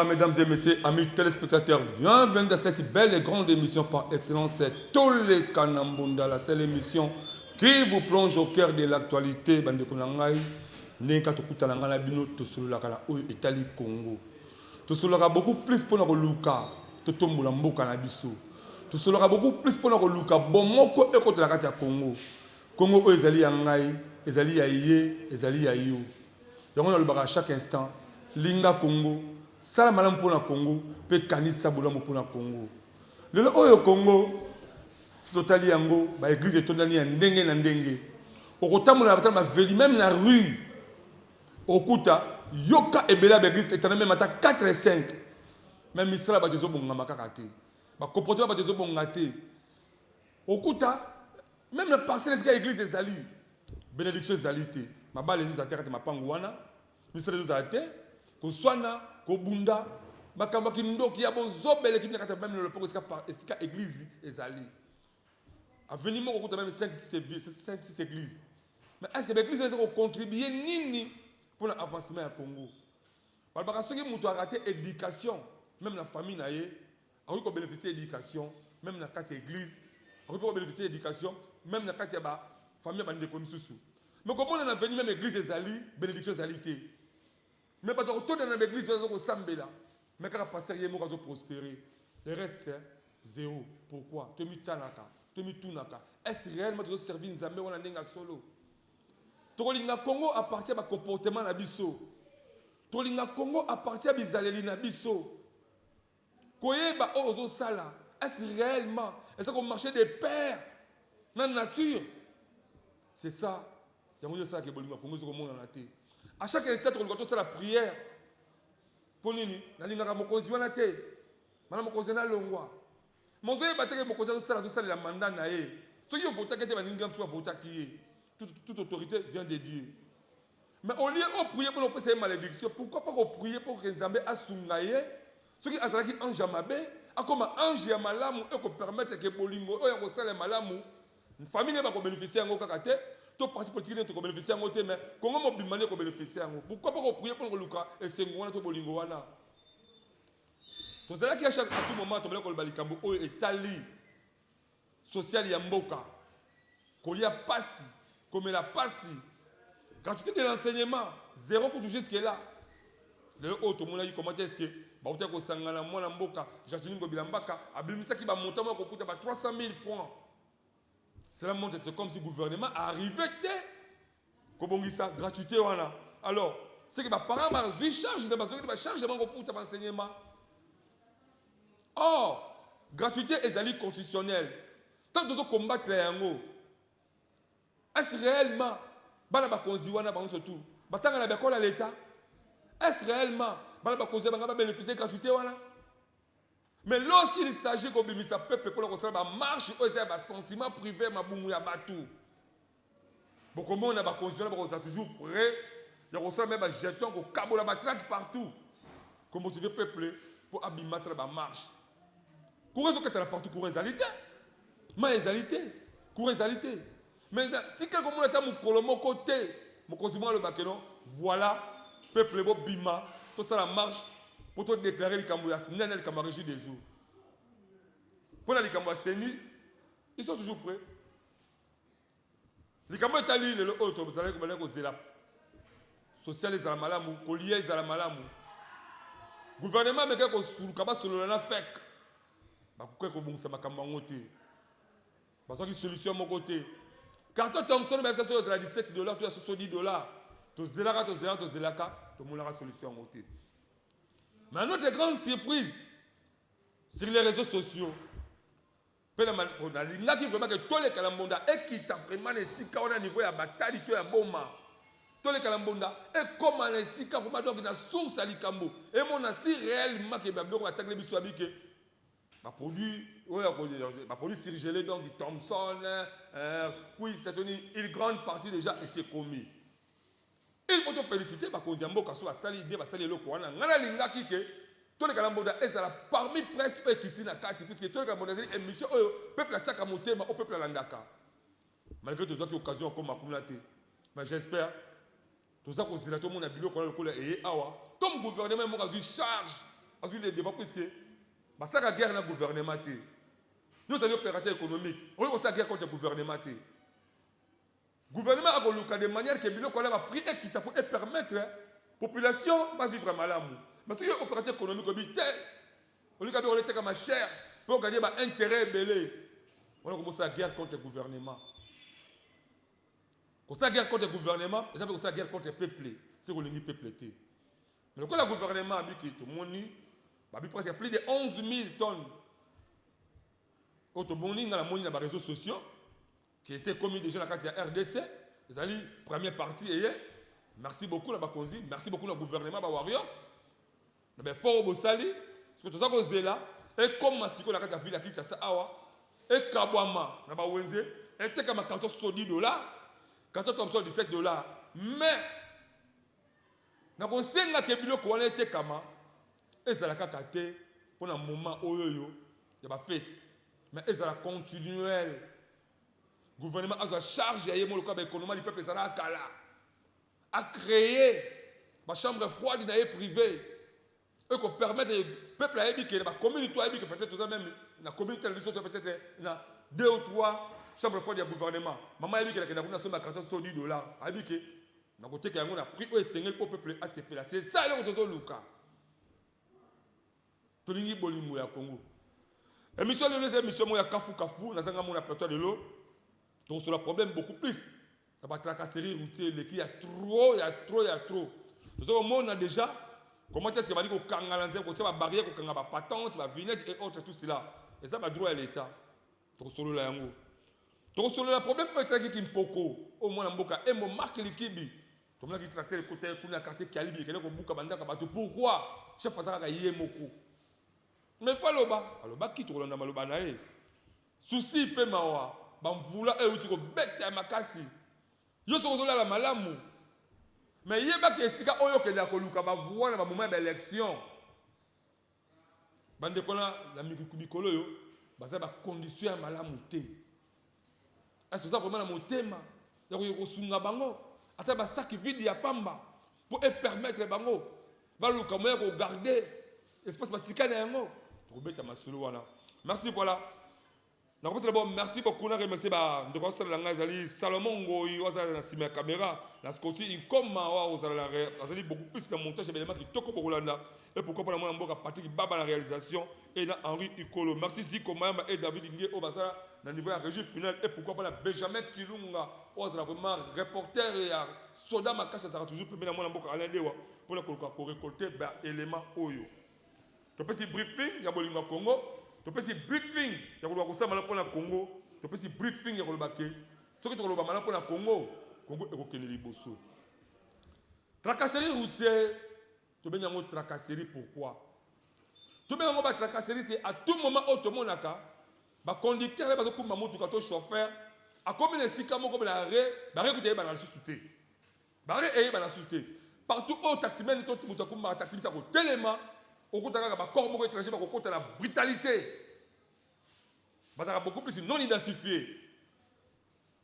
Bonsoir mesdames et messieurs, amis téléspectateurs, bienvenue dans cette belle et grande émission par excellence, c'est Tole Kanambunda, la seule émission qui vous plonge au cœur de l'actualité. Congo. Tout cela beaucoup plus pour nous luka, tout tombola mboka na biso. Tout cela beaucoup plus pour nous luka, bon moko e kote la kati ya Congo. Congo ezali ya ngai, ezali ya ye, ezali ya yo. Donc on a à chaque instant, linga Congo. Sala malam pour le Congo, peut kanisa boulam pour le Congo. Le Oyo Congo, c'est total yango, bah église est totally ndenge na ndenge. Au côté mon la même la rue. Au Kuta, yoka ebela l'église est même à 4 et 5. Même Israël ba dezo bonga makakate. Ba comportement ba dezo bonga te. Au Kuta, même la parcelle de l'église des Ali, bénédiction des Ali te. Ma ba les à terre te ma panguana, Israël des Ali te. Koswana, Kobunda, Makambaki Ndoki, Yabo Zobel, qui n'a même le port esca église ezali. Avenir on compte même 5-6 églises. Mais est-ce que l'église va contribuer nini pour l'avancement à Congo? Parce que ceux qui ont raté l'éducation, même la famille n'a eu, on peut bénéficier de l'éducation, même la carte église, on peut bénéficier de l'éducation, même la carte famille de Komisusu. Mais comment on a venu même l'église ezali, bénédiction ezalité. Mais pas de retour dans l'église, on s'embêta. Mais quand le pasteur est mort, prospérer. Le reste, c'est zéro. Pourquoi? Tu mis tanaka, tu mis tunaka. Est-ce réellement que tu servir une zambé ou un nenga solo? Tolinga Congo appartient à comportement na biso. Tolinga Congo appartient à bizaleli na biso. Koyeba ozo sala. Est-ce réellement? Est-ce qu'on marché des pères dans la nature? C'est ça. Il y a ça qui est Bolinga Congo, c'est comme on en a été. À chaque instant, on doit la prière. Pour nous, na linga mokozi wana te. Mana mokozi na longwa. Mozo bateke mokozi zo la mandat na ye. Ceux qui votent que te baninga soit voter qui toute autorité vient de Dieu. Mais au lieu de prier pour nous passer malédiction, pourquoi pas prier pour que Nzambe asungaye? Ceux qui azalaki ange amabe, akoma ange ya malamu et ko permettre que bolingo oyo ko sala malamu, famille ba ko bénéficier ngo kakate. Tout parti politique est bénéficié en côté, mais comment on peut bénéficier en côté? Pourquoi pas prier pour le Lucas et c'est moi qui bolingo wana? Donc c'est là qu'à tout moment, on peut le balikambo oyo etali social yamboka, kolia passi, comme la passi, gratuité de l'enseignement, zéro pour jusque là. Le autre monde a dit comment est-ce que bah on t'a ko sangana mwana mboka, jatini ko bilambaka, abimisa ki ba montant ko futa ba 300 000 francs. Cela montre, c'est comme si le gouvernement arrivait à ça gratuité. Alors, c'est que les parents ont charge de l'enseignement. Or, gratuité est constitutionnelle. Tant que nous combattre les yango, est-ce réellement surtout l'État? Est-ce réellement bénéficier de gratuité? Mais lorsqu'il s'agit qu'on bimisa sa peuple pour le marche, il y a un sentiment privé, il y a batou. Bon, comment on a toujours prêt, il y a même un jeton, il y a un traque partout. Pour motiver le peuple pour abîmer la marche. Courez ce que tu as partout, courez égalité. Mais égalité, courez égalité. Mais si quelqu'un est à mon côté, mon consument le baquenon, voilà, peuple bima, tout ça la marche. Pour te déclarer les Cambouas, n'est pas le Cambouas des jours. Pour les Cambouas, ils sont toujours prêts. Les Cambouas sont allés, les autres, vous allez comme les social, les Alamalamou, collier, les Alamalamou. Gouvernement, mais quand sur le Cambouas, sur le fait, pourquoi qu'on ça m'a Cambouas? Parce que solution à mon côté. Carton Thompson, même ça, c'est $17, tu as $70. Tu zélaka, tu zélaka, tu zélaka, tu as une solution à mon côté. Mais notre grande surprise sur les réseaux sociaux, il y a qui vraiment que tous les Kalambonda et qui t'a vraiment les sika on a niveau ya bataille to ya boma. Tous les Kalambonda et comment les sika vraiment donc na source à likambo et mon si réellement que bablo va attaquer biso abike ba produit ba produit surgelé donc du Thompson oui c'est une grande partie déjà et c'est commis. Il faut te féliciter parce qu'on Ziambo Kasso a sali idée, va sali le Kouana. Ngana linga kike, tous les Kalamboda est parmi presque qui tient la carte, puisque tous les Kalamboda est émission, peuple a tchaka monté, au peuple a landaka. Malgré toutes les occasions comme ma communauté. Mais j'espère, tout ça qu'on s'est tout le monde a bilou qu'on a le coup et awa. Comme gouvernement, on a dit charge, azwi le devant puisque basaka guerre na gouvernement te. Nous sommes opérateurs économiques. On va guerre contre le gouvernement te. Gouvernement a coloqué de manière que biloko la prix équitable et permettre la population va vivre malamu. Mais si opérateur économique obité, on lui a dit on était comme cher pour gagner un intérêt belé. On a commencé la guerre contre le gouvernement. Pour ça guerre contre le gouvernement, et ça pour ça guerre contre le peuple. C'est qu'on dit peuple. Mais quand le gouvernement a dit que tout le monde a presque plus de 11 000 tonnes. Autoboni dans la monnaie dans les réseaux sociaux, qui s'est commis déjà dans la carte RDC, les alliés première partie et merci beaucoup la Bakonzi, merci beaucoup le gouvernement ba Warriors. Mais fort au Sali, parce que tout ça que là et comme masiko la carte ville à Kinshasa awa et Kabwama na ba Wenze, et te comme carton sur $10, carton comme ça $17. Mais na ko senga ke biloko wana te kama ezalaka kate pour un moment oyoyo ya ba fête. Mais ils ont continuel. Le gouvernement a la charge de l'économie du peuple à créer une chambre froide privée. Et qu'on permette au peuple à que la communauté peut-être même la communauté peut-être 2 ou 3 chambres froides du gouvernement. Maman a dit que la somme à $10. A dit que na côté que on a pris au Seigneur pour peuple à se placer. C'est ça le retour Luka. Tolingi bolingo ya Congo. Émission de les émissions, il y a Kafou, dans un plateau de l'eau. Donc, sur le problème beaucoup plus. Ça va tracasserie routier, il y a trop. Nous avons monde a déjà. Comment est-ce qu'il va dire qu'on a la barrière, qu'on a la patente, la vignette et autres, tout cela. Et ça va droit à l'État. Donc, sur le yango. Donc, sur le problème, il y a un poko. Au moins, il y a un marque likibi. Comme là, il tracte le côté, il y a un quartier qui a libi, il y a un bouka banda. Pourquoi chef Fazara a yé moko? Mais voilà, aloba qui tourne dans maloba nae. Souci pe mawa, bamvula e uti ko bête makasi. Yo so kozola la malamu. Mais yeba ke sika oyo ke na koluka ba voix na ba moment d'élection. Bande kona la mikukubikolo yo, baza ba condition ya malamu te. Est-ce que ça vraiment na motema? Ya ko sunga bango, ata ba sac vide ya pamba pour permettre bango ba luka moya ko garder espace basika na yango. Merci, voilà. Merci beaucoup. Remercie Salomon Ngoyi, la caméra, la Scotty, comme beaucoup plus de montage qui toko pour Rolanda. Et pourquoi pas la Patrick Baba la réalisation et Henri Ikolo. Merci Ziko Mayamba et David Inge au bazar dans le niveau de la régie finale. Et pourquoi pas la Benjamin Kilunga, vraiment reporter et Soda Makacha, ça sera toujours plus bien pour récolter éléments Oyo. Tu peux faire briefing, il y a Bolinga Congo. Tu peux faire briefing, il y a le Congo. Tu peux faire briefing, il y a le Baké. Ce que tu as le Congo, Congo est au Liboso. Tracasserie routière, tu peux faire tracasserie pourquoi? Tu peux faire tracasserie, c'est à tout moment où tu as un conducteur, un chauffeur, à combien de sika comme l'arrêt, l'arrêt que tu as dans la société. L'arrêt est dans la société. Partout où taximène, tu as un taxi, ça coûte tellement. Au côté de la corps étranger, au côté de la brutalité. Il y a beaucoup plus non identifiés.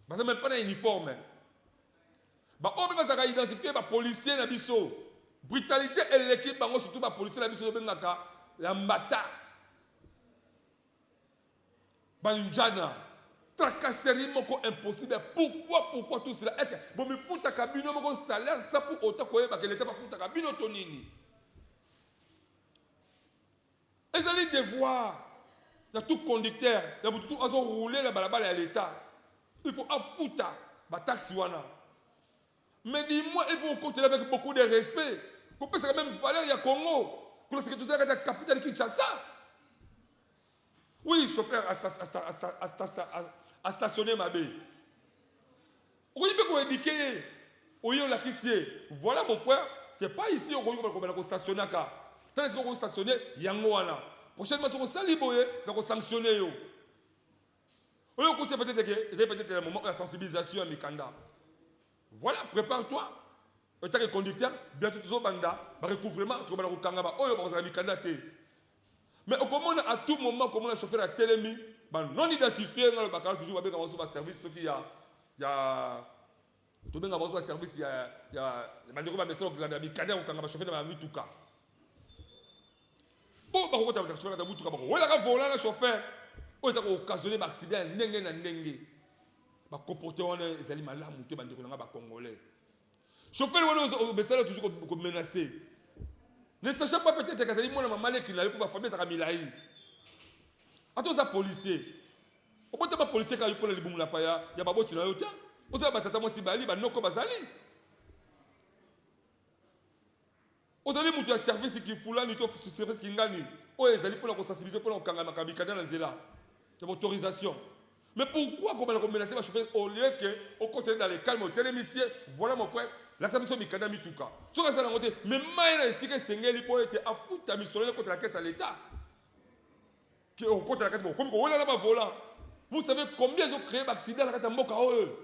Il n'y a même pas d'uniforme. Il y a identifié les policiers dans biso. Brutalité et l'équipe, surtout les policiers dans biso, la mbata. Banjana. Tracasserie impossible. Pourquoi tout cela? Bon, mais foutre à cabine, mon salaire, ça pour autant que l'État va foutre à cabine, tonini. Ils allaient devoir, il y a tout conducteur, il y a tout rouler la balabala à l'État. Il faut affouter la taxe. Mais dis-moi, il faut continuer avec beaucoup de respect. Pour que ça même valeur, il y a Congo. Pour que tu sois la capitale de Kinshasa. Oui, chauffeur a stationné ma baie. Oui, il peut indiquer. Oui, on l'a quitté. Voilà mon frère, ce n'est pas ici qu'on va stationner. Tandis qu'on va stationner, Yangoana. Prochainement, si on s'allie, on va sanctionner. Oui, on peut-être peut-être un moment de sensibilisation à Mikanda. Voilà, prépare-toi. En tant que conducteur, bientôt tout le monde va recouvrement, tu vas Kangaba, oh, on va Mikanda. Mais comment à tout moment, comment le chauffeur a télémi, non identifié dans le bacal, toujours avec un service, ce qu'il y a. Tout le monde a un service, il y a des messages qui ont été chauffeur dans la Mituka. bakokota ba chauffeur ta mutuka bako wela ka volant na chauffeur oyo ça occasionner ba accident ndenge na ndenge ba comporter wana ezali malamu te bandeko nga ba congolais chauffeur wana obesala toujours ko menacer ne sachant pas peut-être que ezali mona mamale ki na yo pour ba famille ça milai ato za policier obota ba policier ka yo pour libumu na pa ya babosi na yo ta oza ba tata mwasi bali ba noko bazali ozali mutu ya service qui fulani to service qui ngani oyo ezali pour la sensibiliser pour la kanga makabikana na zela c'est autorisation mais pourquoi comment on menacer ma chauffeur au lieu que au côté dans les calmes au télémicier voilà mon frère la service mikana mituka so ka ça na côté mais maina esika sengeli pour être afuta misolo contre la caisse à l'état qui au côté la carte comme on là ba volant vous savez combien ils ont créé d'accidents la carte mboka eux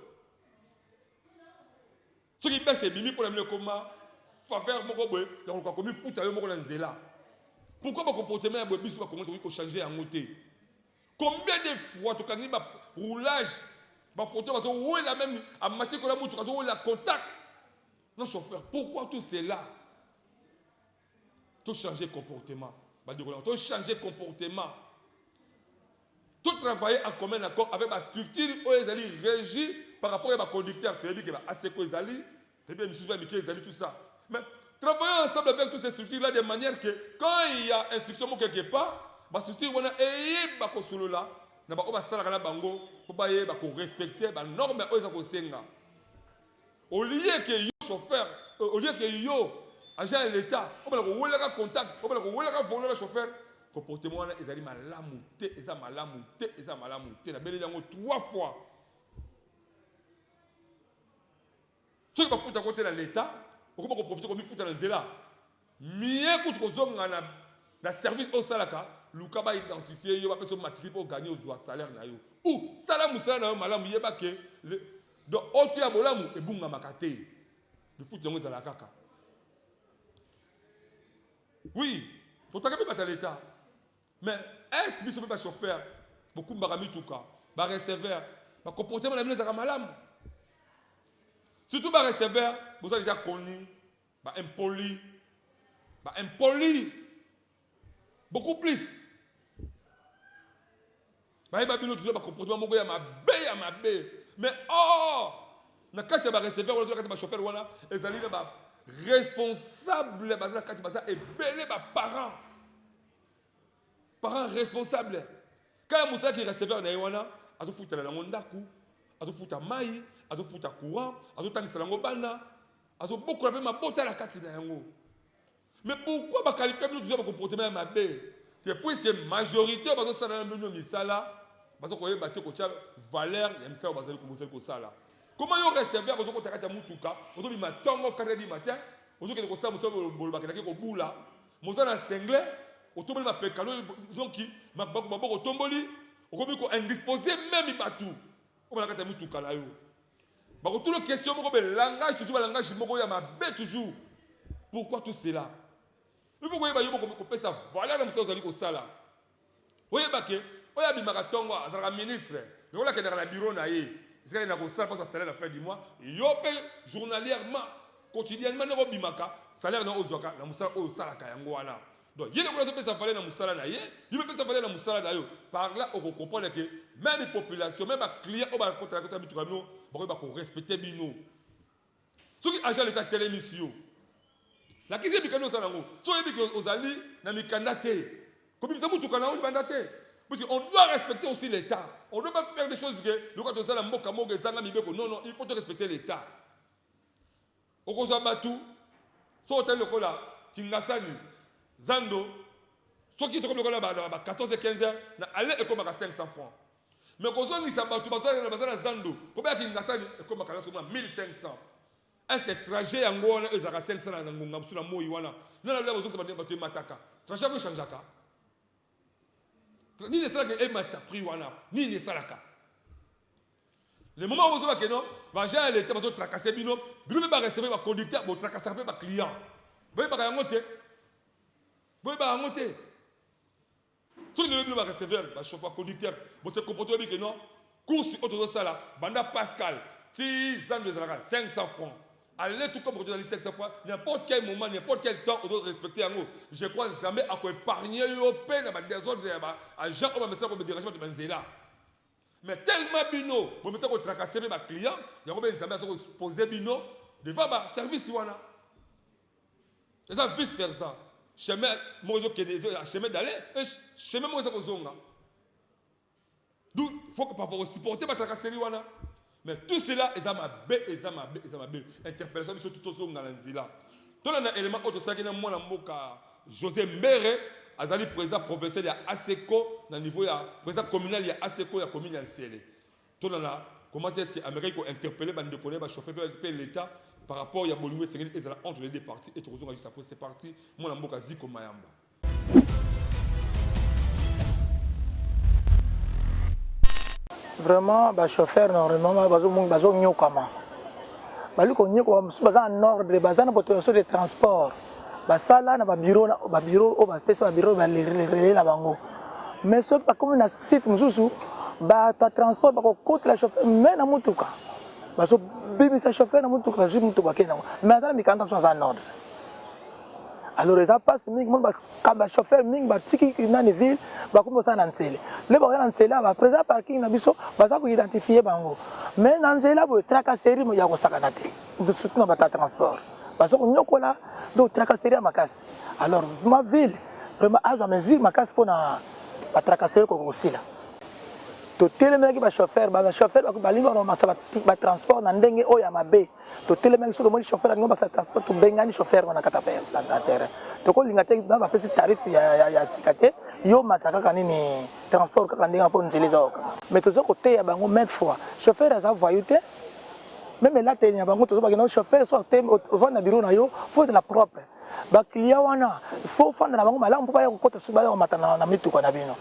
ceux qui baissent bimi pour amener comment faveur moko boy donc quoi comme futa yo moko na nzela pourquoi ba comportement ya boy biso ba comment ko changer en côté combien de fois tu kangi ba roulage ba photo ba so la même à matière que la moto ka la contact non chauffeur pourquoi tout cela tout changer comportement ba de tout changer comportement tout travailler en commun accord avec la structure où ils allaient régir par rapport à conducteur tu as dit que assez quoi ils allaient tu bien monsieur va miquer ils allaient tout ça mais travailler ensemble avec toutes ces structures là de manière que quand il y a instruction quelque part la structure wana et ba ko solo là na ba ko ba sala kana bango pour ba ye ba ko respecter ba norme o za ko senga au lieu que yo chauffeur au lieu que yo agent de l'état on ba ko wela ka contact on ba ko wela ka voler le chauffeur comportement wana ezali malamu te eza malamu te eza malamu te na beleli yango 3 fois ce qui va foutre à côté de l'état on va profiter comme il fout dans zela mieux que kozonga na service au salaka luka ba identifier yo ba peso matriculé pour gagner au salaire na yo ou salamu sala na yo malamu yeba ke donc otu ya bolamu ebunga makate le foot yango zala kaka oui pour takabe ba l'état mais est-ce que biso ba chauffeur beaucoup mbakami tuka ba receveur ba comportement na bino za malamu surtout ba receveur vous avez déjà connu ba impoli beaucoup plus ba bino toujours ba comportement moko ya mabe mais oh na kati ba receveur wala kati ba chauffeur wana ezali na ba responsable bazala kati baza ebele ba parents responsables quand musala ki receveur na wana azofuta na ndaku azofuta mai azofuta courant azotangisa lango bana azobokola pe mabota la kati na yango mais pourquoi ba qualifier bino toujours ba comportement mabe c'est puisque majorité bazo sala na bino misala bazo koyeba te ko tia valeur ya misala bazali ko sala comment yo receveur bazo ko takata mutuka ozo bi matongo 4h du matin ozo ke ko sala musolo bolba ke ko bula mozana sengle otomboli ba pekalo donc maboko tomboli okomi ko indisposé même batou on va la mutuka na yo ba ko tout le question moko be langage toujours langage moko ya mabe toujours pourquoi tout cela il faut que ba yo ko pesa valeur na musolo zali ko sala oyeba ke oya bi maratongo azala ministre le wala ke na bureau na ye est-ce qu'il na ko sala pas salaire à la fin du mois yo pe journalièrement quotidiennement na ko bimaka salaire na ozoka na musala o sala ka yango wana donc il y a des gens qui na musala na ye il peut faire na musala na yo par là on comprend que même les populations même les clients on va contre la bitu kamino ba ko respecter bino ceux qui agent l'état télémission la kisi bikano ça nango so yebi que ozali na mikanda te comme ça mutu kana on banda te parce qu'on doit respecter aussi l'état on ne doit pas faire des choses que le quand ozala mboka moga zanga mibeko non il faut respecter l'état okoza batu so tel lokola kingasani Zando, ce qui est comme le 14-15 heures, aller et comme à 500 francs. Mais quand on dit ça, tu vas Zando, combien il y a comme à 1500. Est-ce que le trajet en Goa est à 500 dans le sur la Moïwana? Non, là, vous avez dit Mataka. Trajet vous change à ni les salaires que Matsa pris Wana, ni les salaires. Le moment où vous avez que non, va gérer l'état, vous tracasser bino, bino va recevoir le conducteur, vous tracasser le client. Vous voyez pas monter. Vous pouvez monter. Si vous voulez recevoir le chauffeur conducteur, vous se comportez que non. Course autre ça là, Banda Pascal, 6 ans de 500 francs. allez tout comme journaliste cette fois, n'importe quel moment, n'importe quel temps, on doit respecter un mot. Je crois que Zambé a épargné au peine dans ma désordre, à Jean, on va me faire comme dérangement de Manzela. Mais tellement bino, on me fait qu'on tracasser mes clients, il y a des Zambé qui ont posé bino devant le service. Et ça, vice versa. Chemin, moi, chemin d'aller, et chemin, moi, je zonga. Donc, il faut pas supporter ma tracasserie. Mais tout cela, ils ont ma interpellation, ils sont tout au zonga dans l'anzila. Tout le élément autre, c'est que moi, José Mbere, azali président provincial ya ASECO, dans le niveau ya président communal ya ASECO, ya commune ya Nsele. Tout le comment est-ce que l'Amérique a interpellé les chauffeurs de l'État par rapport à Bolingwe Sengeli et entre les deux partis et tout juste après ces partis, moi Mboka Ziko Mayamba. Vraiment, les chauffeurs, normalement, ils sont nyokama. Ils sont en ordre, ils sont en autorisation de transport. Ils sont là, dans le bureau, mais ce pas comme un site, ils transport, ils coûtent les chauffeurs, mais dans le mutuka. Ils sont les chauffeurs dans le mutuka, mais ils sont en ordre. Alors, ils passent, les chauffeurs, les dans les villes, ils commencent à Nsele. Les gens dans Nsele, ils présent parking, ils vont identifier. Mais dans Nsele, ils tracasserie, ils vont s'accompagner. Surtout dans le transport. Parce que nous avons là, donc tracasserie à ma casse. Alors, ma ville, vraiment, à ma ville, ma casse pour la tracasserie aussi là. To telemeki ba chauffeur ba lingo no masaba ba transport na ndenge o ya mabe to telemeki so mo chauffeur ngo ba transport to bengani chauffeur na katape na terre to ko linga te ba pesi tarif ya sikate yo mataka kanini transport ka ndinga po nzilizo mais to zo côté ya bango maintes fois chauffeur a voyouté même là te nya bango to zo ba no chauffeur so te va na bureau na yo faut de la propre ba client wana faut fanda na bango malamu pa ya ko kota suba ya matana na mituko na bino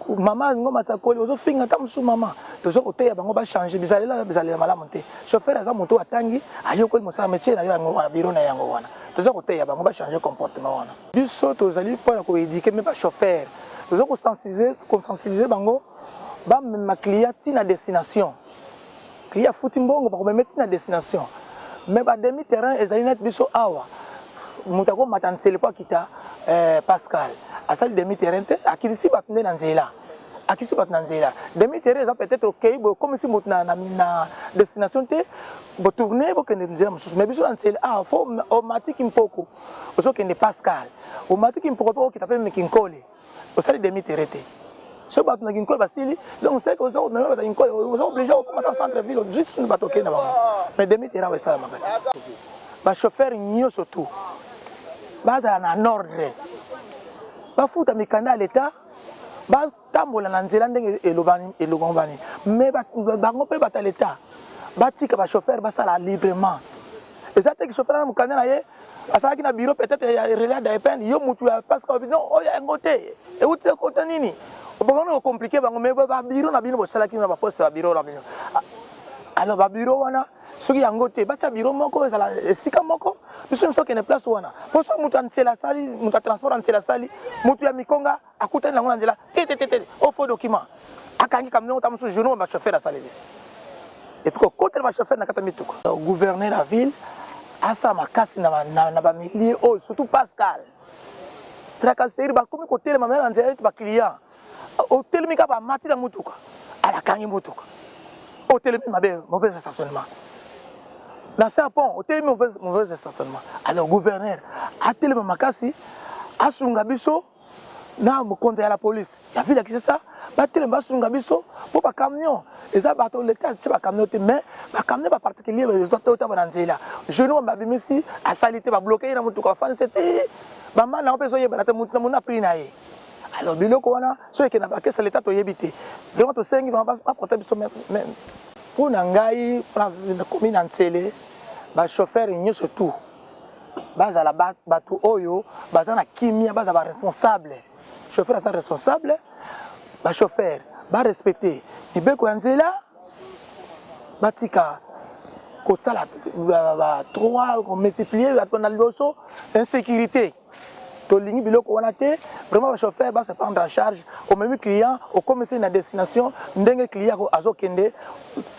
maman ngoma takoli ozo finga tamusu mama tozo côté ya bango ba changer bizalela malamu te chauffeur aza moto atangi ayoko mosala métier na yo na biro na yango wana tozo côté ya bango ba changer comportement wana biso tozali pour ko éduquer même ba chauffeur tozo ko sensibiliser bango ba ma client na destination client futi mbongo ba ko mettre na destination mais ba demi terrain ezali net biso awa mutako matansele kwa kita Pascal asali demi terrain te akilisi batne na nzela akilisi batna nzela demi terrain ça peut-être OK comme si mutna na destination te bo tourner bo kende nzela mususu mais biso na nzela faut automatique impoko oso kende Pascal automatique impoko to kita pe mekinkole osali demi terrain te so batna kinkole basili donc c'est que oso na batna kinkole oso obligé au centre ville juste ne batoke na ba mais demi terrain ouais ça makasi ba chauffeur nyo surtout baza na ordre bafuta mikanda à l'état batambola na nzela ndenge elobani mais bango pe bata l'état batika ba chauffeur basala librement eza te que chauffeur na mukanda na ye asalaki na bureau peut-être ya relais d'APN yo mutu ya parce que non oyo ngote e uti ko nini obona compliqué bango mais ba bureau na bino bosalaki na ba poste ba bureau na bino alors ba bureau wana soki yango te batia bureau moko ezala esika moko biso nyonso okende place wana po so moto ansela sali moto atransport ansela sali moto ya mikonga akutani nango na nzela te o faux document akangi camion ta mosusu journée ba chauffeur asaleli et puis kokotela ba chauffeur na kata mituko gouverneur la ville asa makasi na ba milier o surtout Pascal tracasserie ba komi kotelema na nzela ba client otelemi ka ba mati na mutuka ala kangi mutuka otelemi mauvais stationnement. Dans ce pont, au mauvais stationnement. Alors, gouverneur, à tel makasi, à Sungabiso, na mo compte à la police. Il y a vu que c'est ça. Ba tel Sungabiso, pour pas camion. Et ça bateau l'état, c'est pas camion mais ba camion pas particulier les autres autres dans là. Je nous ba bimisi, à salité ba bloquer na mutu ka fan c'était ba man na peso yeba na mutu na pris na ye. Alors biloko wana, so que na ba que l'état to yebité. Vraiment to sengi va pas porter biso même pour Nangaï, la commune en télé, le chauffeur est surtout. Baza la bateau oyo, baza na kimia, baza ba responsable. Chauffeur est responsable, le chauffeur va respecter. Il veut qu'on soit là, batika, qu'on soit là, trois, qu'on multiplie, qu'on a l'insécurité. tolingi biloko wana te vraiment ba chauffeur ba se prendre en charge au même client au commencer na destination ndenge client ko azokende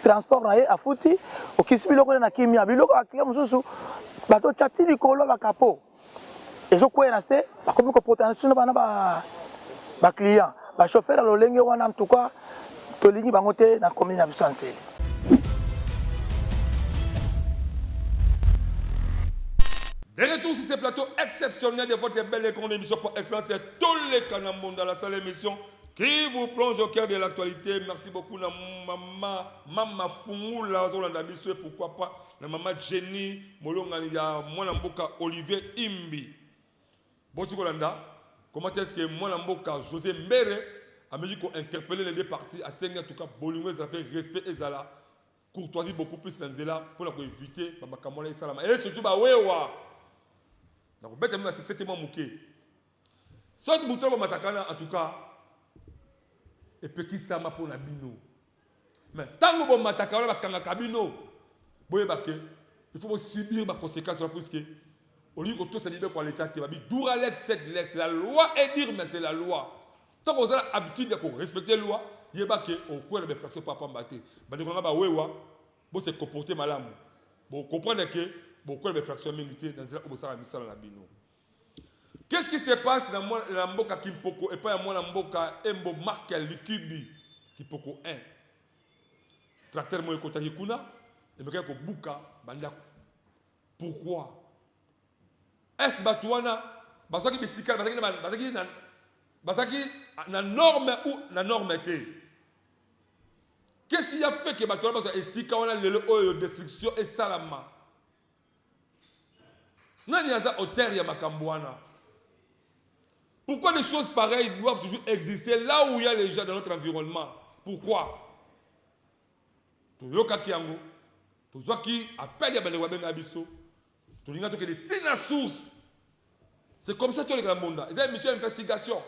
transport na ye afuti okisi biloko na kimia biloko akika mususu bato chati likolo ba kapo ezokwela se bakomi ko potentiel bana ba client ba chauffeur lolenge wana en tout cas tolingi bango te na commune ya Bisanteli. De retour sur ce plateau exceptionnel de votre belle et grande émission pour excellence, c'est tous les canaux dans la salle d'émission qui vous plonge au cœur de l'actualité. Merci beaucoup à maman Fungula, et pourquoi pas la maman Jenny, Molongania, Mwanamboka, Olivier Imbi. Bonjour Kolanda, comment est-ce que Mwanamboka, José Mbere, a mis qu'on interpellé les deux parties à Senga, en tout cas, Bolingwe, respect et Zala, courtoisie beaucoup plus dans Zela pour éviter Baba Kamola et Salama. Et surtout, Wewa. Donc, c'est tellement mouké. Soit de bouton matakana, en tout cas, et puis qui ça m'a pour la bino. Mais tant que vous matakana, il faut subir les conséquences parce que au lieu que tout se libère pour l'État, la loi est dire, mais c'est la loi. Tant que vous avez l'habitude de respecter la loi, il y a des réflexions par rapport à la loi. Vous se comporter mal. Vous comprenez que beaucoup de réflexions militaires dans la bino. Qu'est-ce qui se passe dans la Mboka Kimpoko et pas dans la Mboka Embo Markel Likibi Kimpoko 1? Tracteur Moye Kotaki Kuna et Mekako Buka Bandako. Pourquoi? Est-ce Batouana Basaki Bissikal Basaki na norme ou na normalité? Qu'est-ce qui a fait que Batouana Basaki Sikawana le destruction et Salama? Nani yaza auteur ya Makambouana? Pourquoi des choses pareilles doivent toujours exister là où il y a les gens dans notre environnement? Pourquoi? Toyoka Kiango, Tozoa qui appelle Yabalé Abisso, Tolinga Toke de Tina Source. C'est comme ça que les grands mondes. Ils ont une mission d'investigation.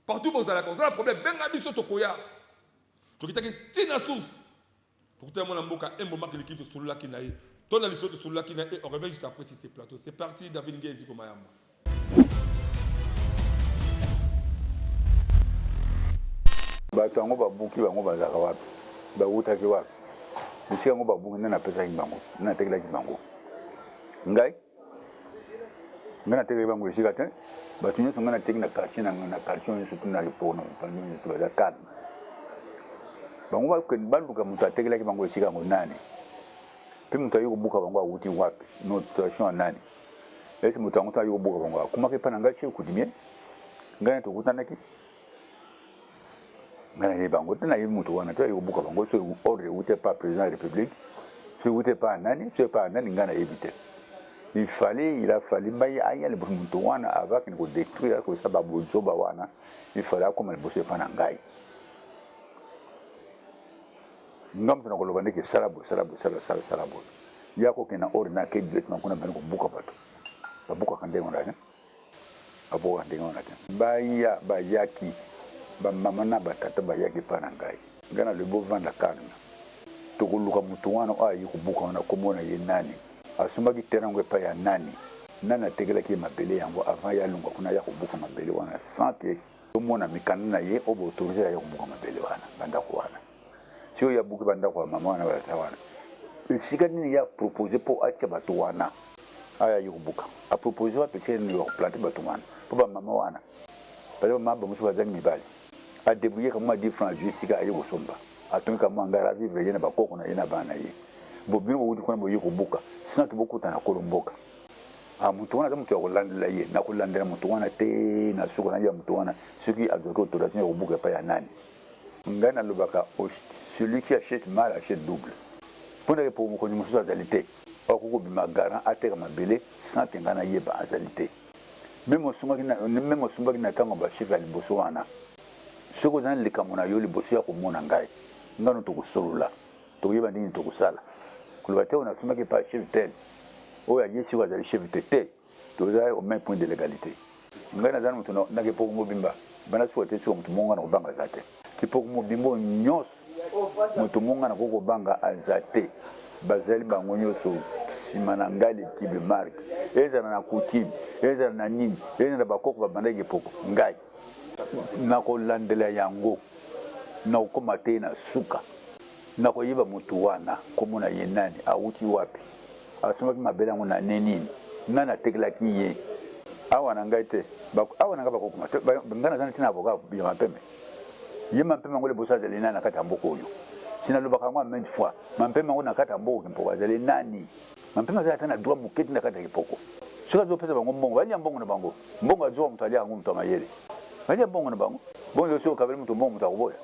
Partout où vous avez un problème, Ben Abisso Tokoya. Toki Tina Source. Pour que mon amboka un moment que l'équipe de Soula Kinaï. Ton l'histoire de Soula Kinaï, on revient juste après sur ces plateaux. C'est parti, David Ngezi Komayama. Batango babuki bango bazaka wapi bawutaki wapi bisika ngo babuki nana pesa bango nana tekela bango ngai ngana tekela bango bisika te batunyo ngana tekina quartier na quartier surtout na lipono panyo to za kan bango ba ko baluka mutu atekela bango bisika ngo nani pe mutu ayo buka bango awuti wapi no station nani ese mutu ngo tayo buka bango kuma ke pananga che kudimie ngana to kutanaki ngana bango tena hivi mtu wana toa yubuka bango so ordre ute pas président de la République so ute pas nani so pas nani ngana éviter il a fallu mai aya le mtu wana avant qu'il détruire ko sababu zoba wana il fallait comme le bosse pas ngai ngam tuna ko lobande ke salabo yako kena ordre na ke directement kuna bana ko buka bato babuka kande ngona ne abo ande ngona ne baya bayaki ba mama na batata bayaki pana ngai ngana le beau vent la calme tokoluka mutu wana ayi kubuka wana komona ye nani asumaki terangwe pa ya nani nana tegela ki mabele yango avant ya lunga kuna ya kubuka mabele wana sans que tomona mikana na ye obo autoriser ya kubuka mabele wana banda ko wana sio ya buki banda ko mama wana bata wana sikani ya proposer pour acha batu wana aya yubuka a proposer wa pese ni yo planter batu wana po ba mama wana pale mama musu bazani mibali a débrouiller comme 10 francs jusqu'à ayo somba atonka mwangara vivre yena bakoko na yena bana ye bobino wudi kona boye kubuka sina tuboku tana kolomboka a mutu wana mutu ya kolandela ye na kolandela mutu wana te na suko na ya mutu wana ceux azoka autorisation ya kubuka pa ya nani ngana lobaka celui qui achète mal achète double pour ne pour ko musu azalité okoko bima garant ateka mabele sans tengana yeba azalité même osumba kina tango ba chef ali boso wana soko zan le kamona yo liboso ya komona ngai ngano to kusolola to yeba ndini to kusala kulubate ona suma ke pa chef tel o ya yesi wa za chef tel to za au même point de légalité ngana zan mutu na ke pogo mobimba bana sote so mutu monga na kubanga zate ke pogo mobimbo nyos mutu monga na koko banga azate bazali bango nyoso nsima na ngai lekibe mark ezala na coutume ezala na nini ezala na bakoko babandaki poko ngai nakolandela yango nakokoma te na suka nakoyeba mutu wana komona ye nani awuti wapi asomaki mabele yango na nenini nani atekelaki ye awa na ngai te awa na ngai bakokoma te ngai nazana ntina avoka ya mampeme ye mampeme yango liboso azali nani na kati ya mboka oyo sinalobaka yango maintes fois mampeme yango na kati ya mboka kimpoko azali nani mampeme azali ata na droit moketi na kati ya kipoko soki azopesa bango mbongo balia mbongo na bango mbongo azoka moto alia yango moto amayele balia mbongo na bango bongo soki okabeli moto mbongo moto akoboya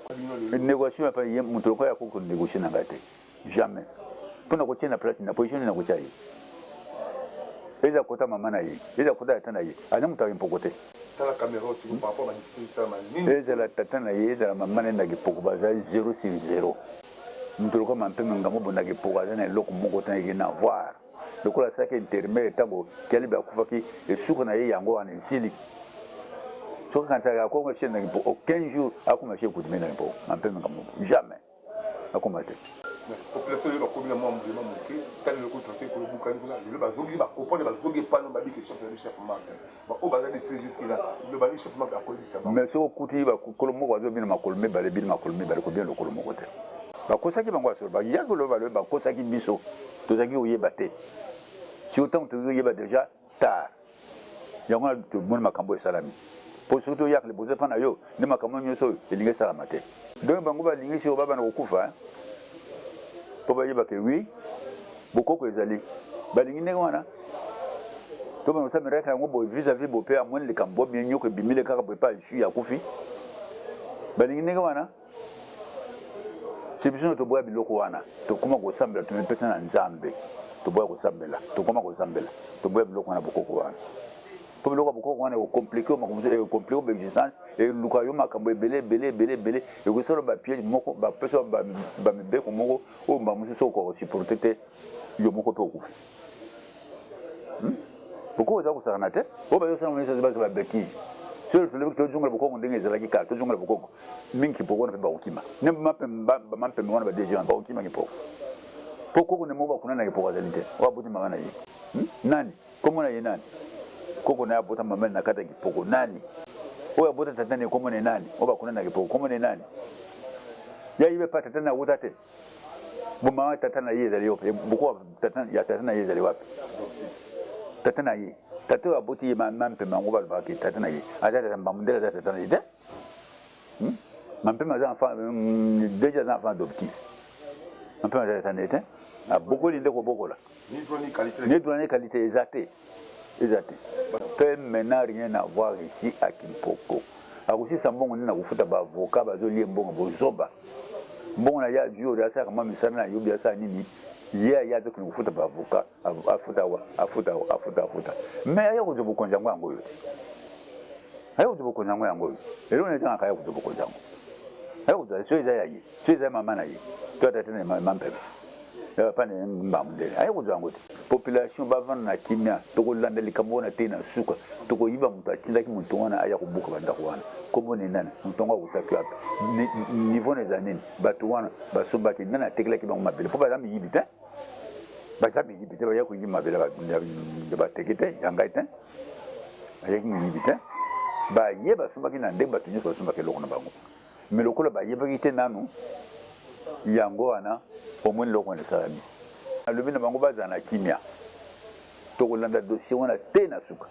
négociation apa ye moto lokola ya koko négocier na ngai te jamais mpona kotia na place na position na kotia ye eza kota mama na ye eza kota ata na ye aza moto akimpoko te ezala tata na ye ezala mama na ye na kipoko bazali 0/0 moto lokola mampeme ngambo bo na kipoko aza na eloko moko te eke na voir lokola asaki intermere ntango kialibe akufaki esuka na ye yango wana esili soki kanisa akoma chez na kipoko 15 jours akoma chez kutime na kipoko mampeme ngambo jamais akoma te population yo bakomi na mwa mouvement moke tani loko trafic ko buka nzula le bazogi ba comprendre bazogi pas no babi que chef de chef marque ba o baza de président là le bali chef marque akoli ça mais so kuti ba kolomo bazo bina makolome bale bina makolome bale ko bien lokolo moko te ba kosaki bango asolo ba ya ko lo bale ba kosaki biso tozaki oyeba te si autant to oyeba déjà tard yango to mon makambo esalami po surtout yak le boze pana yo ne makambo nyoso elinge salama te donc bango ba lingi si obaba na kokufa po bayeba ke oui bokoko ezali balingi ndenge wana to bana osamiraka yango boye vis-à-vis bope amoni likambo bien nyoko ebimile kaka boye pa jus ya kufi balingi ndenge wana sibiso toboya biloko wana tokoma kosambela tumepesa na nzambe toboya kosambela tokoma kosambela toboya biloko wana bokoko wana po biloko bokoko wana ekomplike omakomplike obaexistence eluka yo makambo ebele ekosala bapiège moko bapesa bamibeko moko oyo bamosusu okosupporte te yo moko mpe okufi bokoko eza kosakana te oyo bayosala monesa baza babétise soki toleki tozongela bokoko ndenge ezalaki kala tozongela bokoko mingi kipoko wana mpe bakokima ne bamampembe wana badg wana bakokima kipoko po koko nemo bakuna na kipoko azali te oyo aboti mama na ye nani komona ye nani koko na abota mama na kata kipoko nani oyo abota tata ne komona nani oyo bakuna na kipoko komona nani ya ibe pa tata na wuta te bo mama tata na ye ezali yope boko tata ya tata na ye ezali wapi tata na ye tata oyo aboti ye mampe mango balobaki tata na ye aza tata mbamundele aza tata na ye te mampema aza enfant déjà aza enfant adoptif mampema aza tata na ye te abokoli ndeko bokola ni droit qualité eza te peut maintenant rien à voir ici à Kimpoko. A aussi ça mbongo na kufuta ba avocat bazolie mbongo bozoba. Mbongo na ya dio ya sa kama misana na yubi ya sa nini. Ya to kufuta ba avocat afuta. Mais ayo kuzo bokonja ngwango yo. Ayo kuzo bokonja ngwango yo. Elo ne tanga kaya kuzo bokonja ngwango. Ayo kuzo so iza yayi. So iza mama na yi. To tata ne mampe. Ya pa ne mbamundele ayi kuzango population bavana na kimia tokolanda likambo na tena suka tokoyiba mutu atindaki mutu wana aya kubuka bandako wana kombo ni nani mutu ngo kutaki wapi niveau ne zanini batu wana basombaki nana tekelaki bango mabele po bazami yibite baya kuyiba mabele ba tekete yanga ite ayaki yibite ba ye basombaki na ndenge batu nyonso basombaki lokona bango melokolo ba yebaki te nanu yango wana omoni loko na salami alobi na bango baza na kimia tokolanda dossier wana te na suka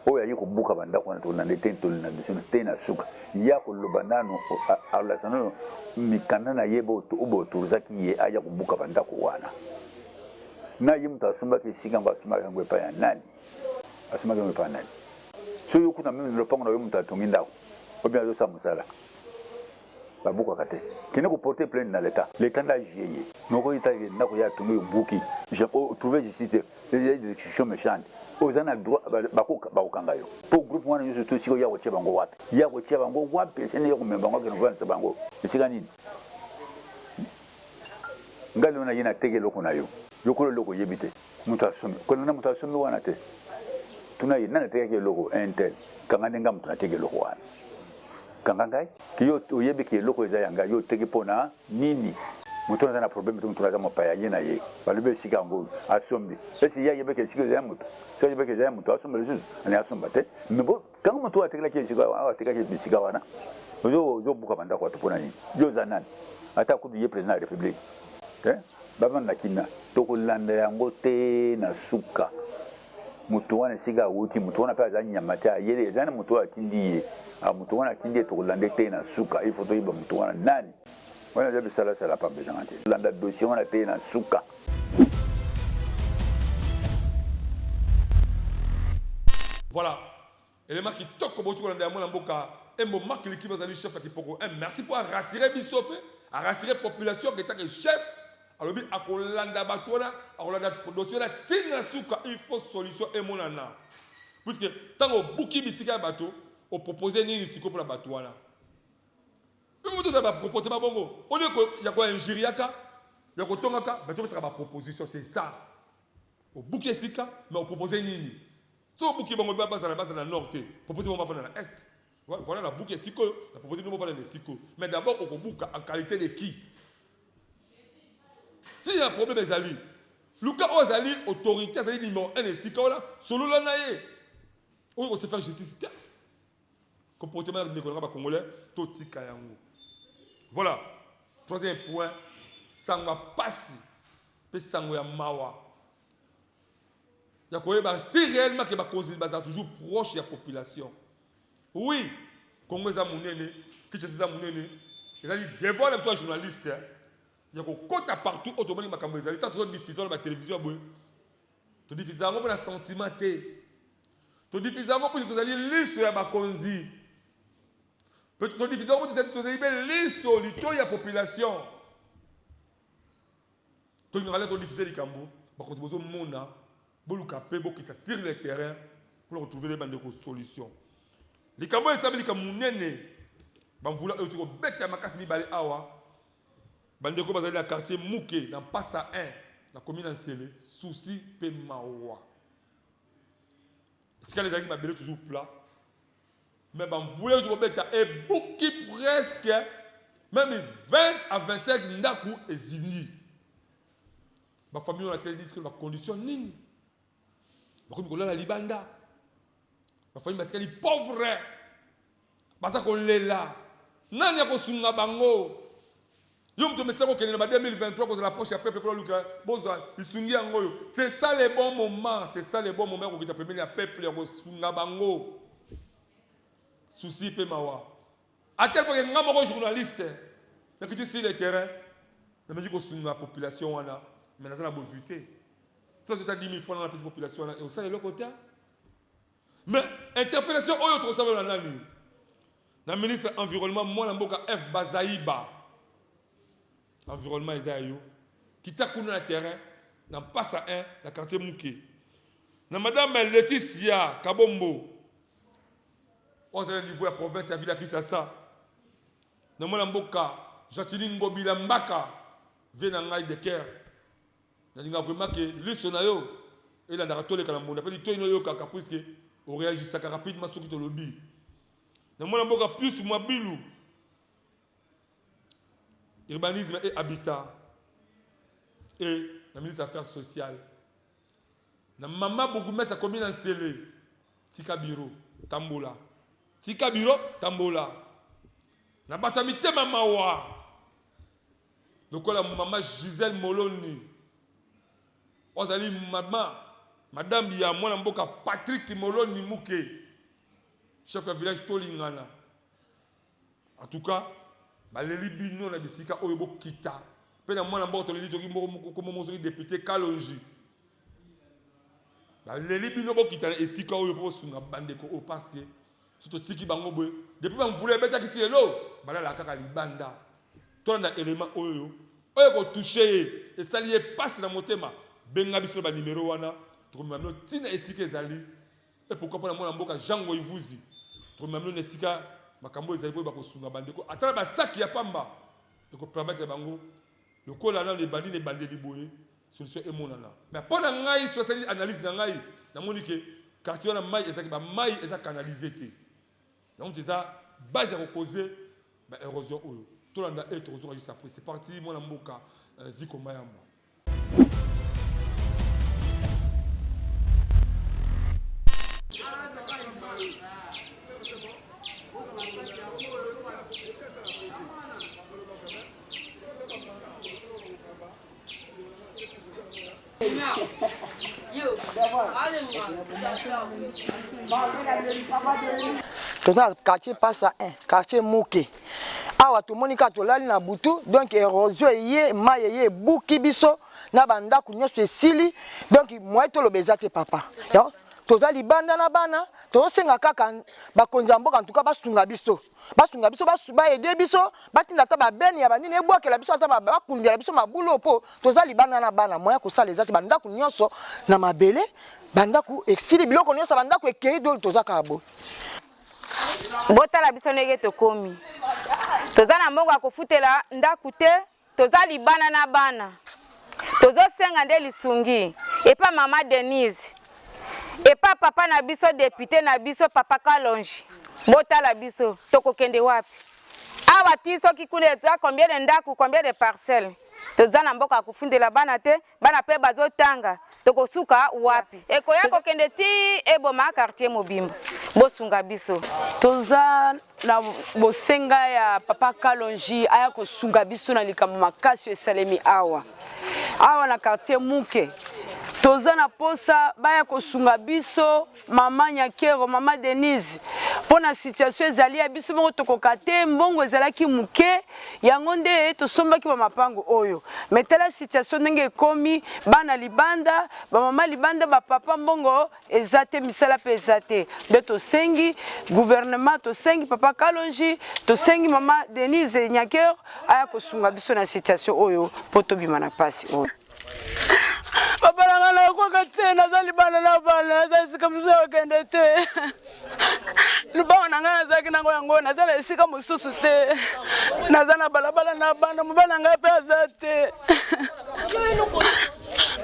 oyo ayi kobuka bandako wana tokolanda te tolanda dossier te na suka ya koloba nano alasano mikanda na ye boturzaki ye aya kobuka bandako wana na ye mutu asombaki esika ngo asombaki yango epai ya nani asombaki yango epai ya nani so yokuta meme lopango na yo mutu atongi ndako obia azosala mosala babuka te kene ko porter plainte na l'état nda jiye noko ita na ko ya tungu buki je trouver justice les exécutions méchantes ozana droit bakokanga yo po groupe wana yusu to siko ya ko cheba ngo wapi sene yo kumemba ngo ke novanza bango esika nini ngalo na yina tege loko na yo yokolo loko yebite mutu asome ko na mutu asome wana te tuna yina na tege loko intel kanga ndenga mutu na tege loko wana kangangai kiyo oyebi ke loko eza yanga yo teki pona nini moto na problème to tulaza mopaya yena ye balube sika ngo asombi esi ya yebeke sika ya moto so yebeke ya moto asombi juste ani asomba te mais bon quand moto atekela ke sika atekela ke sika wana zo buka banda kwa tupona ni yo zanani ata kudu ye président de la république baba na kina to kolanda yango te na suka moto wana sika wuti moto wana pa za nyamata yele zana moto atindi moto wana atindi to kolanda te na suka il faut to iba moto wana nani wana jabi sala sala pa besoin te landa dossier wana te na suka. Voilà élément qui toque comme tu kolanda mo na mboka embo makili ki bazali chef ya kipoko merci pour rassurer bisope à rassurer population que tant que chef alors bi akolanda batona akolanda dossier la tina suka il faut solution et monana puisque tant au buki bisika bato au proposer ni siko pour la batwana vous tous va proposer ma bongo au lieu que ya ko injuriaka ya ko tongaka bato ça va proposition c'est ça au buki sika mais au proposer nini so buki bongo ba base na nord proposer mon va na est voilà la buki siko la proposer mon va na siko mais d'abord au buka en qualité de qui. Si y a un problème, Zali, Luka Ozali, autorité, Zali, numéro 1 et 6, solo la naïe. On se fait justice. Comportement de l'économie congolais, tout Kayango. Voilà. Troisième point, Sangwa Passi, puis Sangwa Mawa. Il y a si réellement que les toujours proche de la population. Oui, Congo est amounene, Kinshasa est amounene, ils ont dit, devant les journalistes, il y a des comptes partout automatique makambo ezali tant diffusé dans la télévision boy to diffusé ngo na sentiment té to diffusé ngo pour tozali liso ya bakonzi to diffusé ngo tozali be liso lito ya population to ngala to diffusé likambo bakonzi bozo mona boluka pe bokita sur le terrain pour retrouver les bandes de solution likambo esabeli kamunene bamvula e tiko beta makasi mibale awa bandeko bazali na quartier Mouké dans Passa 1 la commune en Sélé souci pe mawa est-ce que les amis m'appellent toujours plat mais ben voulez je mettre et bouki presque même 20 à 25 ndaku et zini ma famille on a dit que ma condition nini ba ko la libanda ma famille m'a dit pauvre basa ko lela nani ko sunga bango. C'est ça les bons moments. C'est ça les bons moments où tu as permis à peuple souci pe mawa. À tel point que nous sommes journalistes. Nous sommes sur le terrain. Nous sommes la population. Mais nous avons besoin. Ça, c'est 10 000 francs dans la population. Et ça, c'est le côté. Mais interpellation, autre chose, le ministre de l'Environnement, moi, je F. Bazaïba. Environnement Isaïo, qui t'a connu le terrain, dans Passa 1, dans quartier Mouké. Dans Madame Laetitia Kabombo, on a niveau de la province de la ville de Kinshasa. Dans Mboka, Jacqueline Ngobila Mbaka, vient dans Ngaï de Caire. Dans le vraiment que l'Issonayo, et la Naratole Kalambo, appelle Toyo Kaka, puisque on réagit ça rapidement sur le lobby. Dans Mboka, plus Mwabilou. Urbanisme et habitat et la ministre des Affaires sociales. Na maman Bogoumès sa commune en Sélé, Tikabiro, Tambola. Tikabiro, Tambola. Na batamite mamawa. Donc la maman Gisèle Moloni. Ozali maman, madame ya mwana mboka Patrick Moloni Mouké. Chef de village Tolingana. En tout cas, les Libino na bisika oyo kita pe na mwana mboka toleli toki comme mozoki député Kalonji les Libino kita esika oyo po sunga bandeko o parce que surtout tiki bango boy depuis ba mvule beta kisi lelo bala la kaka libanda to na élément oyo ko toucher et salier passe na motema benga biso ba numéro wana to mamno tina esika ezali et pourquoi pas na mwana mboka Jango Ivuzi to mamno esika makambo ezali ko ba kosunga bandeko atala ba saki ya pamba et ko permettre bango le kola na les bandits les bandits liboye solution est monana mais pendant ngai so sali analyse na ngai na moni que quartier na mai ezaki ba mai eza canaliser té donc ça base à causer ba érosion oyo tolanda et tozoka juste après. C'est parti mwana mboka Ziko Mayamba. Toza quartier passe à 1, quartier Mouké. Awa to monika to lali na butu donc érosion yé maye yé buki biso na banda ku nyoso esili donc moi to lo bezate papa. Yo toza libanda na bana to senga kaka bakonza mboka en tout cas basunga biso. Basunga biso basuba aider biso batinda ta ba beni ya banini ebwakela biso ata ba bakundela biso mabulo po toza libanda na bana moi ko sala ezate banda ku nyoso na mabele banda ku exili biloko nyoso banda ku ekei do toza kabo. Bota la biso nege to komi. Toza na mbongo akofutela ndaku te, toza libana na bana. Tozo senga nde lisungi. Epa mama Denise. Epa papa na biso député na biso papa Kalonji. Bota la biso toko kende wapi. Awa ti soki kule za combien de ndaku, combien de parcelles. Toza na mboka akofundela bana te, bana pe bazotanga. Toko suka wapi. Eko yako kende ti eboma quartier Mobimba. Bosunga biso. Toza na bosenga ya papa Kalonji aya kosunga biso na likambo makasi esalemi awa. Awa na quartier Mouké. Toza na posa baya kosunga biso mama Nyakero, mama Denise. Pona situation ezali ya biso mongo tokoka te mbongo ezalaki muke yango nde tosombaki ba mapango oyo. Metela situation ndenge ekomi bana libanda, ba mama libanda, ba papa mbongo ezate misala pe ezate. De tosengi gouvernement, tosengi papa Kalonji, tosengi mama Denise Nyakero aya kosunga biso na situation oyo poto bima na pasi oyo. Papa nangana kwa kate nazali bana na bana nazali sika mzee kende te. Lubango nangana zaki nango yango nazali sika mususu te. Nazana balabala na bana mubana ngape azate.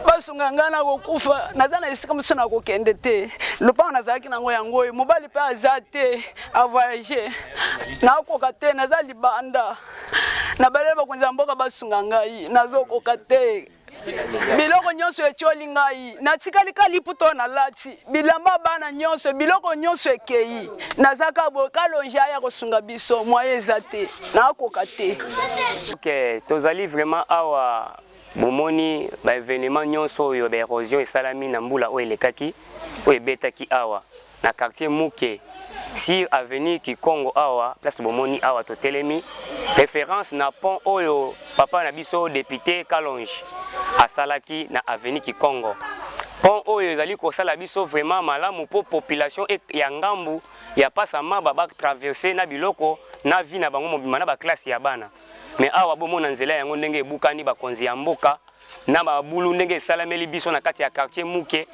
Basunga ngana kokufa nazana sika mususu na kokende te. Lubango nazaki nango yango mubali pe azate a voyager. Na koka te nazali banda. Na baleba kwenza mboka basunga ngai nazokoka te. Biloko nyonso echoli ngai natikali kaliputo na lati bilamba bana nyonso biloko nyonso ekei nazaka bo Kalonji ya kosunga biso moye ezate na koka te. OK, tozali vraiment awa bomoni ba événement nyonso oyo ba érosion esalami na mbula oyo elekaki oyo betaki awa na quartier Mouké si avenue Kikongo awa place bomoni awa totelemi référence na pont oyo papa na biso député Kalonji asalaki na avenue Kikongo. Pont oyo ezali kosala biso vraiment malamu po population ya ngambu ya pasama baba traverser na biloko na vie na bango mobima na ba classe ya bana. Mais awa bomona nzela yango ndenge ebukani bakonzi ya mboka na babulu ndenge salameli biso na kati ya quartier Mouké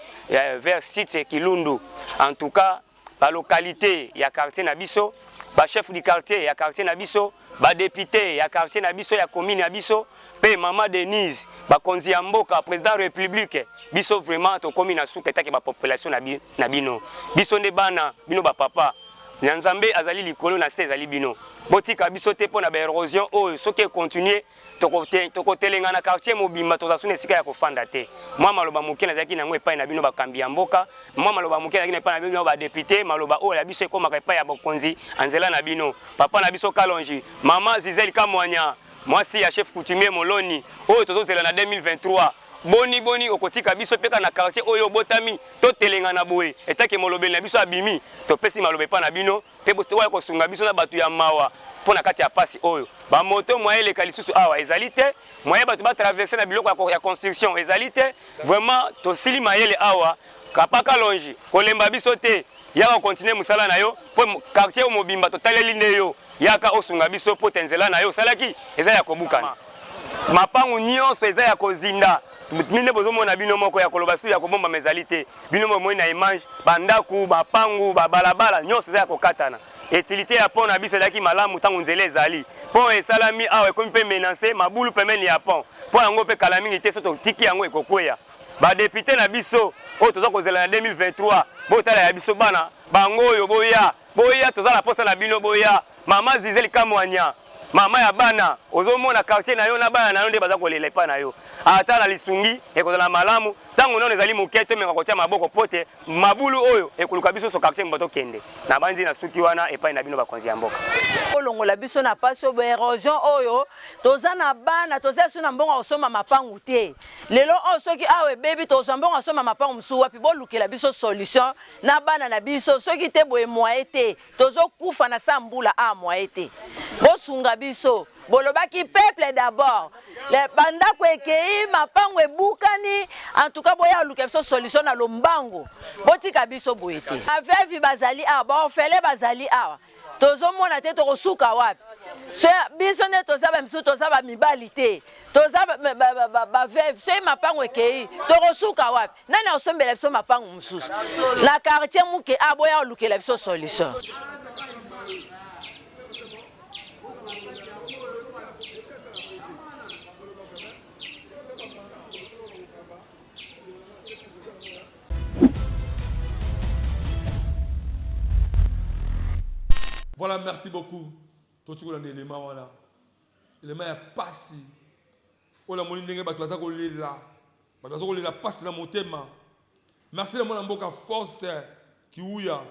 vers site Kilundu. En tout cas la localité ya quartier na biso ba chef du quartier ya quartier na biso ba député ya quartier na biso ya commune ya biso pe mama Denise bakonzi ya mboka président république biso vraiment to komi na suka etaki ba population na bino biso nde bana bino ba papa na Nzambe azali likolo na se ezali bino botika biso te pona ba érosion oyo soki continuer toko telenga na quartier mobimba tozasuna esika ya kofanda te mwa maloba moke nazalaki nango epai na bino bakambi ya mboka mwa maloba moke nazalaki epai na bino ba député maloba oyo ya biso ekomaka epai ya bokonzi anzela na bino papa na biso Kalonji mama Zizeli Kamwanya mwasi ya chef coutumier Moloni oyo tozozela na 2023 boni okotika biso peka na quartier oyo botami to telenga na boye etake molobeli na biso abimi to pesi malobe pa na bino pe bosto wa kosunga biso na batu ya mawa pona kati ya pasi oyo ba moto moye le kalisusu awa ezalite moye batu ba traverser na biloko ya construction ezalite vraiment to sili mayele awa Papa Kalonji kolemba biso te yaka continuer musala na yo po quartier mobimba to taleli nde yo yaka osunga biso po tenzela na yo salaki eza ya kobukana mapangu nyonso eza ya kozinda mine bozomona bino moko ya koloba su ya kobomba mezalite bino mo na image bandaku bapangu babalabala nyonso eza ya kokatana utilité ya pont na biso ezalaki malamu ntango nzela ezali pont esalami awa ekomi mpe menance mabulu pembeni ya pont mpo yango mpe kala mingi te so totiki yango ekokweya badepute na biso oyo toza kozela na 2023 botala ya biso bana bango oyo boya toza na posa na bino boya mama Zizeli Kamwanya mama ya bana ozomona quartier na yo na bana na yo nde baza kolela epa na yo ata na lisungi ekozala malamu ntango nano ezali moke tomeka kotia maboko pote mabulu oyo ekoluka biso so quartier mbato kende na banzi na suki wana epai na bino bakonzi ya mboka olongola biso na pasi oyo erosion oyo toza na bana toza so na mbongo osoma mapangu te lelo oyo soki awa ebebi tozwa mbongo osoma mapangu mosusu wapi bolukela biso solution na bana na biso soki te boye moye te tozokufa na sa mbula a moye te bosunga biso bolobaki peuple d'abord le bandako ekei mapango ebukani en tout cas boya luka biso solution na lombango botika biso boye te avevi bazali awa baofele bazali awa tozomona te tokosuka wapi so biso nde toza bamisu toza bamibali te toza bavevi so mapango ekei tokosuka wapi nani akosombela biso mapango mosusu na quartier moke a boya olukela biso solution. Voilà, merci beaucoup. Tout ce qu'on a des éléments, voilà. L'élément est passé. On a mon ligne, bah, tu vas aller là. Bah, tu vas aller là, passe dans mon thème. Merci à mon amboka force qui ouya.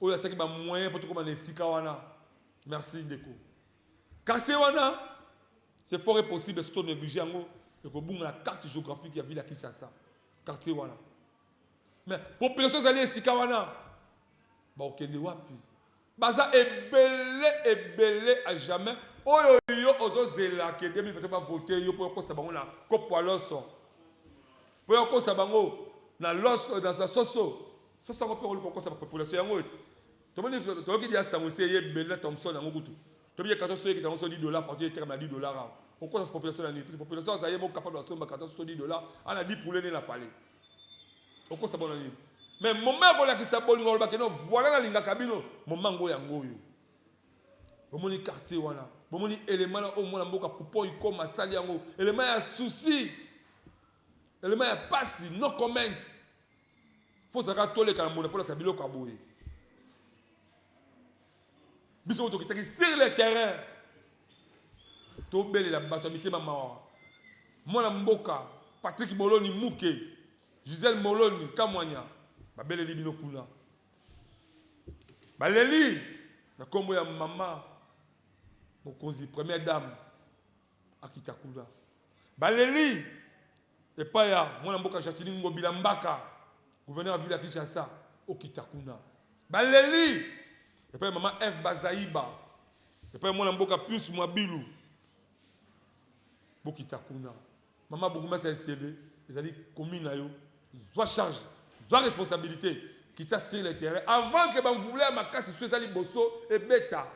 On a ça qui m'a moyen pour tout comme on est sikawana. Merci Deko. Quartier wana, c'est fort et possible de se tourner budget en haut et que bon la carte géographique qui a vu la Kinshasa. Quartier wana. Mais population allée sikawana. Bah, ok, ne wapi. Baza ebele à jamais. Oyo yo ozozela ke 2020 va voter yo pour ko sabango na ko poaloso. Pour ko sabango na loso dans la soso. So ça va pour ko sa population yango eti. To moni to ki dia samose ye bele Thompson yango kutu. To bi 14 qui dans $10 par dieu terme na $10. On ko sa population na ni. Population za ye mo capable de somba $14 ana 10 pour l'année na parler. On ko sabona ni. Mais moment où la kisa bolingo le bakeno voilà la linga kabino moment ngo yango yo bomoni quartier wana bomoni élément na au mona mboka popo iko masali yango élément ya souci élément ya passe no comment faut ça tole kana mona pour la sabilo kaboye biso to kitaki sur le terrain to bele la bato mitema mawa mona mboka Patrick Moloni Muke Gisèle Moloni Kamwanya babeleli bino kuna baleli na kombo ya mama mokonzi première dame akita kuna baleli epa ya mwana mboka Jacqueline Ngobila Mbaka gouverneur à ville ya Kinshasa okita kuna baleli epa ya mama F Bazaiba epa ya mwana mboka Pius Mwabilu bokita kuna mama Bogumasa SCD ezali commune na yo zwa charge la responsabilité qui t'a sur le terrain avant que vous voulez ma casse sur les bosso et bêta.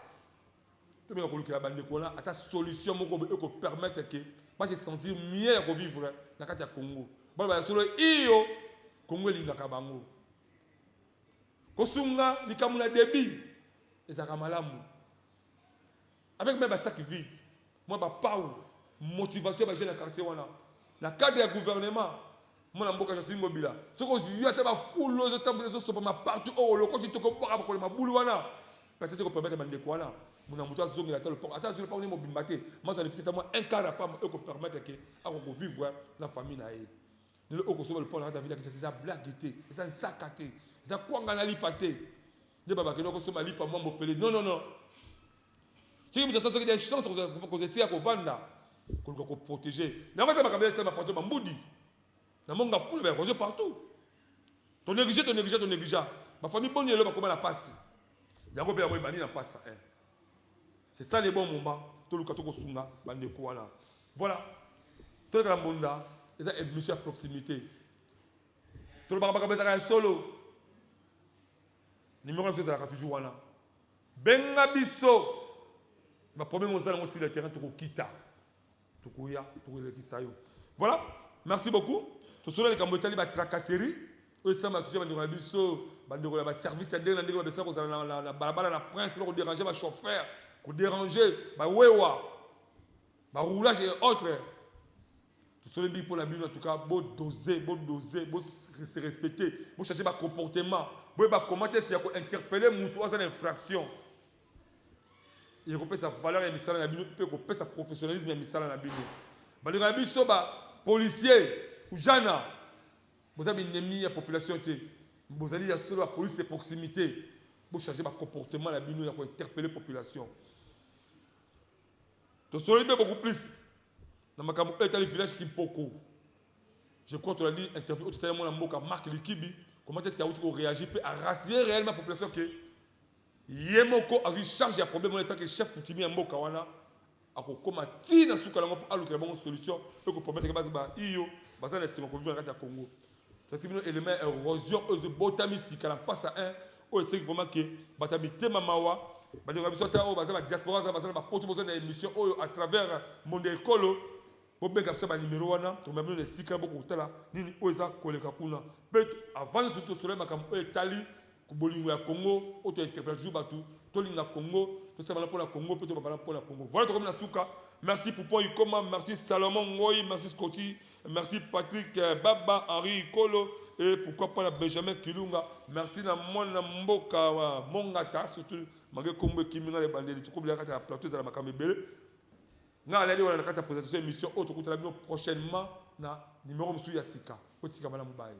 Tu me rappelles que la bande là a ta solution pour permettre que moi j'ai senti mieux revivre la carte Congo. Bon bah sur le io Congo linga kabango. Kosunga likamuna débit et ça kamalamu. Avec même sac vide. Moi bah pas motivation bah j'ai la quartier wana. La cadre du gouvernement mon mboka Jacqueline Ngobila ce que je vis ba fulo zo tambo zo so ma partout au le côté to ko ba ko ma bulu wana peut-être ko permettre bande ko wana mon amuto zongi la tele port attention pas on mo bimbate moi ça nécessite moi un cas pas ko permettre que a ko vivre la famille na ye ne le ko so le port la ville qui c'est ça blaguité ça nsakate ça kwanga na lipate de baba que no ko so ma lipa moi mo fele non si vous avez des chances que essayer ko vanda ko protéger na va ba kabesa ma porte mbudi na monga fulu ba roger partout ton négligé ma famille bonne le ba comment la passe yango be ya bani na passe c'est ça les bons moments to luka to ko sunga bande ko wala voilà to la mbonda eza monsieur à proximité to le ba ka solo numéro 6 la toujours wana benga biso ma problème aux allons sur le terrain to ko kita to ko ya to le kisayo voilà merci beaucoup. Tout cela les Cambodgiens ba tracasserie eux ça m'a touché ba biso ba ndeko ba service de na ndeko ba ça ko la balabala la prince pour déranger ba chauffeur pour déranger ba wewa ba roulage et autres tout cela dit pour la Bible en tout cas beau doser se respecter pour chercher ba comportement pour ba comment est-ce qu'il y a interpeller mutu à une infraction il y a sa valeur et misala na bino peut que sa professionnalisme et misala na bino balinga biso ba policier ou jana vous avez une ennemie la population vous allez sur la police de proximité pour changer le comportement la bino pour interpeller la population to solider beaucoup plus dans ma campagne dans le village qui beaucoup je crois que tu as dit interview tout à l'heure mon Marc Likibi comment est-ce qu'il a réagi à rassurer réellement la population que Yemoko a eu charge de problème en tant que chef coutumier Mboka wana akokoma tina suka lango pour alukela bonne solution pour que promettre que base ba iyo bazana sima ko vivre na Congo ça c'est un élément érosion aux botami sikala passe à un au c'est vraiment que batami tema mawa ba de biso ta o bazana diaspora za bazana ba poto bazana émission à travers monde écolo bobeka so ba numéro wana to même le sikala beaucoup tala nini oza koleka kuna peut avant surtout sur le makambo etali Bolingo ya Congo, auto interprète Jubatu, Tolinga Congo, tout ça pour la Congo, plutôt pour la Congo. Voilà comme la souka. Merci Poupon Ikoma, merci Salomon Ngoy, merci Scotty, merci Patrick Baba, Henri Kolo, et pourquoi pas la Benjamin Kilunga. Merci na Mona Mboka, Mongata, surtout, malgré Combo Kimina, les bandits, tout comme la plateau de la Makamebele. Nous allons aller à la présentation de l'émission, autre côté prochainement, na numéro de Yassika. Aussi, Kamala Moubaye.